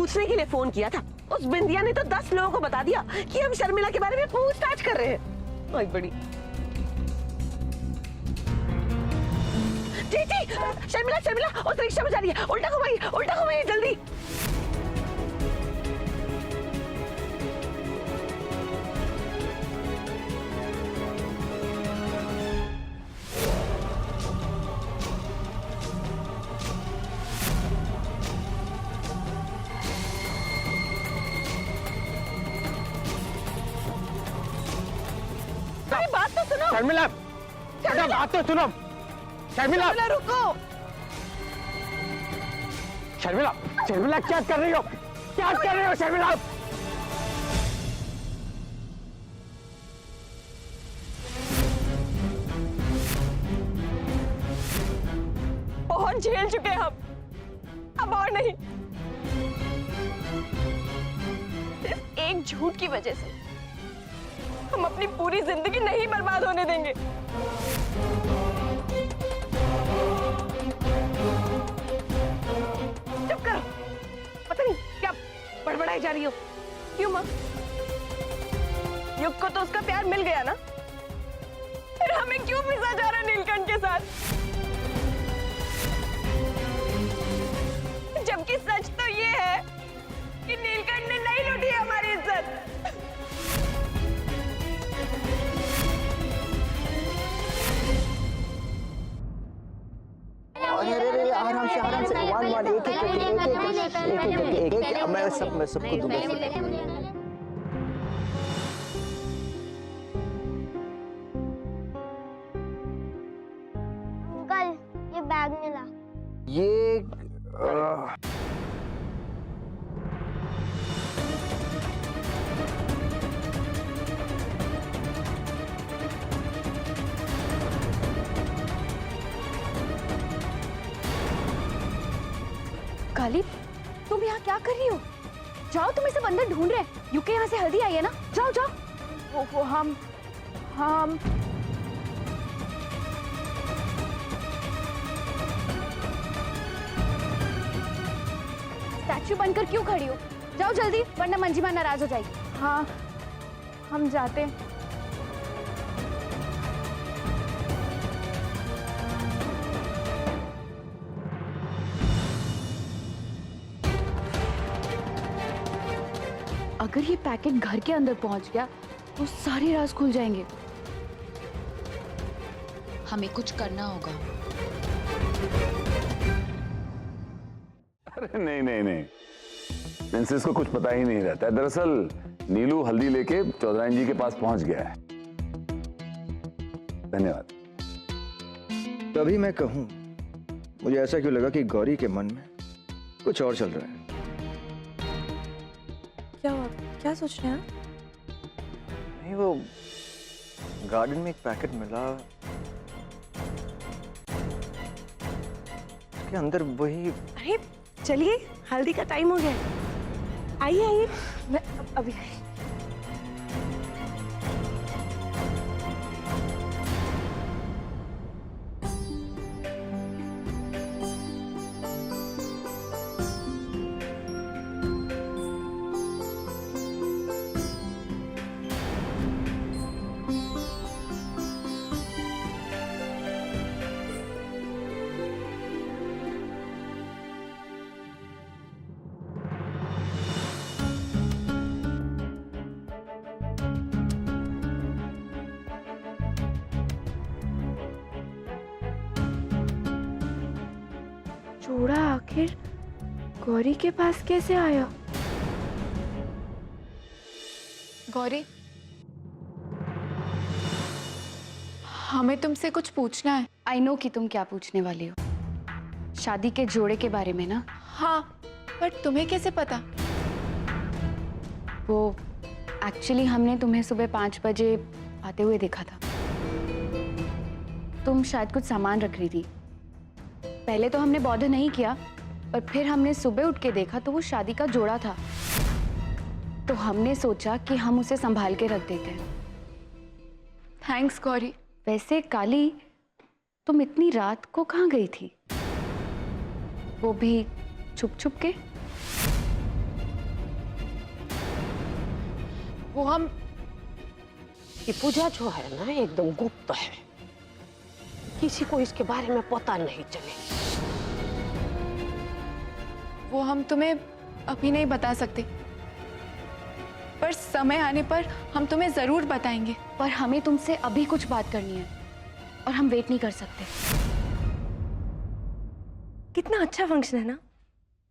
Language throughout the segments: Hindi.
पूछने के लिए फोन किया था। उस बिंदिया ने तो 10 लोगों को बता दिया कि हम शर्मिला के बारे में पूछताछ कर रहे हैं। भाई बड़ी जी शर्मिला शर्मिला उस रिक्शा में जा रही है, उल्टा घुमाइए जल्दी। बात तो सुनो शर्मिला, बात तो सुनो। शर्मिला रुको। शर्मिला क्या कर रही हो शर्मिला? बहुत झेल चुके हैं हम, अब और नहीं। सिर्फ एक झूठ की वजह से हम अपनी पूरी जिंदगी नहीं बर्बाद होने देंगे। चुप करो, पता नहीं क्या बड़बड़ाई जा रही हो। क्यों माँ? युग को तो उसका प्यार मिल गया ना, फिर हमें क्यों पिसा जा रहा है नीलकंठ के साथ? जबकि सच तो ये है कि नीलकंठ ने नहीं लूटी हमारी इज्जत। अरे आराम से वन एक मैं सबको दूंगा। अंकल ये बैग मिला। ये काली, तुम यहाँ क्या कर रही हो? जाओ, तुम्हें सब अंदर ढूंढ रहे हैं। यूके यहाँ से हल्दी आई है ना, जाओ। वो हम स्टैचू बनकर क्यों खड़ी हो? जाओ जल्दी, वरना मंजिमा नाराज हो जाएगी। हाँ, हम जाते हैं। अगर ये पैकेट घर के अंदर पहुंच गया तो सारे राज खुल जाएंगे। हमें कुछ करना होगा। अरे नहीं, प्रिंसेस को कुछ पता ही नहीं रहता है। दरअसल नीलू हल्दी लेके चौधरानी जी के पास पहुंच गया है। धन्यवाद। तभी मैं कहूं, मुझे ऐसा क्यों लगा कि गौरी के मन में कुछ और चल रहा है। क्या सोच रहे हैं? नहीं, वो गार्डन में एक पैकेट मिला, उसके अंदर वही। अरे चलिए, हल्दी का टाइम हो गया है। आइए। मैं अभी जोड़ा आखिर गौरी के पास कैसे आया? गौरी, हमें तुमसे कुछ पूछना है। आई नो कि तुम क्या पूछने वाली हो। शादी के जोड़े के बारे में ना? हाँ, पर तुम्हें कैसे पता? वो एक्चुअली हमने तुम्हें सुबह 5 बजे आते हुए देखा था। तुम शायद कुछ सामान रख रही थी। पहले तो हमने बॉदर नहीं किया, पर फिर हमने सुबह उठ के देखा तो वो शादी का जोड़ा था। तो हमने सोचा कि हम उसे संभाल के रख देते हैं। थैंक्स गौरी। वैसे काली, तुम इतनी रात को कहाँ गई थी? वो भी छुप छुप के? वो हम ये पूजा जो है ना एकदम गुप्त है, किसी को इसके बारे में पता नहीं चले। वो हम तुम्हें अभी नहीं बता सकते, पर समय आने पर हम तुम्हें जरूर बताएंगे। पर हमें तुमसे अभी कुछ बात करनी है और हम वेट नहीं कर सकते। कितना अच्छा फंक्शन है ना,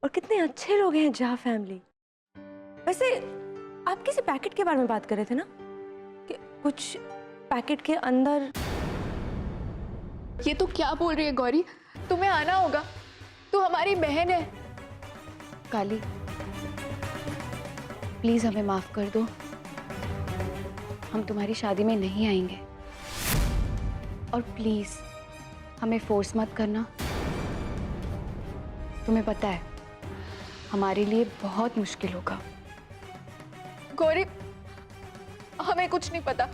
और कितने अच्छे लोग हैं जहा फैमिली। वैसे आप किसी पैकेट के बारे में बात कर रहे थे ना, कि कुछ पैकेट के अंदर। ये तो क्या बोल रही है गौरी, तुम्हें आना होगा, तू हमारी बहन है। काली, प्लीज हमें माफ कर दो, हम तुम्हारी शादी में नहीं आएंगे। और प्लीज हमें फोर्स मत करना। तुम्हें पता है हमारे लिए बहुत मुश्किल होगा। गौरी, हमें कुछ नहीं पता,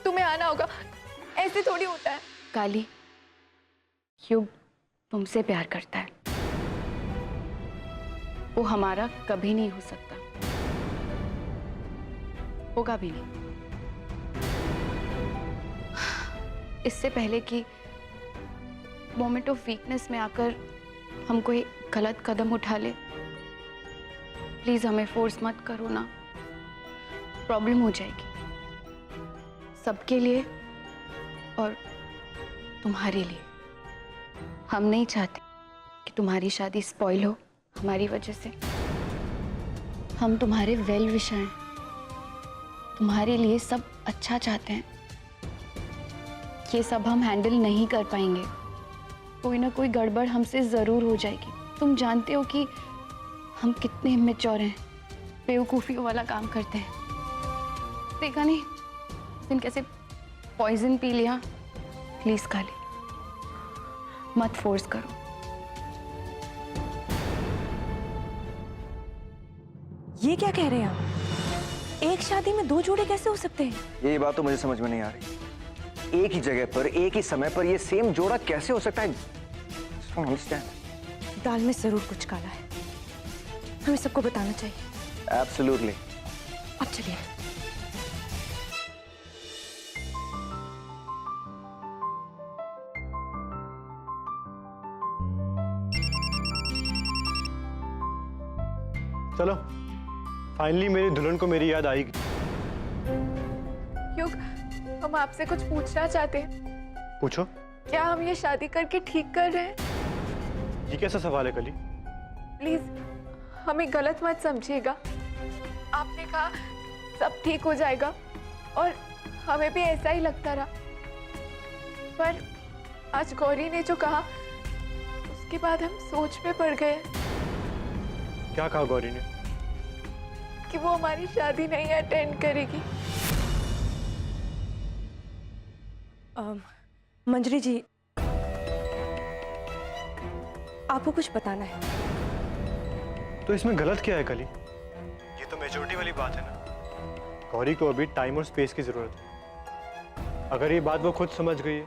तुम्हें आना होगा, ऐसे थोड़ी होता है। काली, युग तुमसे प्यार करता है, वो हमारा कभी नहीं हो सकता, होगा भी नहीं। इससे पहले कि मोमेंट ऑफ वीकनेस में आकर हम कोई गलत कदम उठा ले, प्लीज हमें फोर्स मत करो ना, प्रॉब्लम हो जाएगी सबके लिए और तुम्हारे लिए। हम नहीं चाहते कि तुम्हारी शादी स्पॉइल हो हमारी वजह से। हम तुम्हारे वेल विशर हैं, तुम्हारे लिए सब अच्छा चाहते हैं। ये सब हम हैंडल नहीं कर पाएंगे, कोई ना कोई गड़बड़ हमसे जरूर हो जाएगी। तुम जानते हो कि हम कितने इमेच्योर हैं, बेवकूफ़ियों वाला काम करते हैं। देखा नहीं उस दिन कैसे पॉइजन पी लिया। प्लीज काली, मत फोर्स करो। ये क्या कह रहे हैं आप? एक शादी में दो जोड़े कैसे हो सकते हैं? ये बात तो मुझे समझ में नहीं आ रही। एक ही जगह पर एक ही समय पर ये सेम जोड़ा कैसे हो सकता है? Don't understand. दाल में जरूर कुछ काला है, हमें सबको बताना चाहिए। Absolutely. अब चलिए। चलो, फाइनली मेरी दुल्हन को मेरी याद आएगी। युग, हम आपसे कुछ पूछना चाहते हैं। पूछो। क्या हम ये शादी करके ठीक कर रहे हैं? ये कैसा सवाल है कली? प्लीज हमें गलत मत समझिएगा। आपने कहा सब ठीक हो जाएगा और हमें भी ऐसा ही लगता रहा, पर आज गौरी ने जो कहा उसके बाद हम सोच में पड़ गए क्या कहा गौरी ने? कि वो हमारी शादी नहीं अटेंड करेगी। मंजरी जी, आपको कुछ बताना है। तो इसमें गलत क्या है कली? ये तो मेजोरिटी वाली बात है ना। गौरी को अभी टाइम और स्पेस की जरूरत है। अगर ये बात वो खुद समझ गई है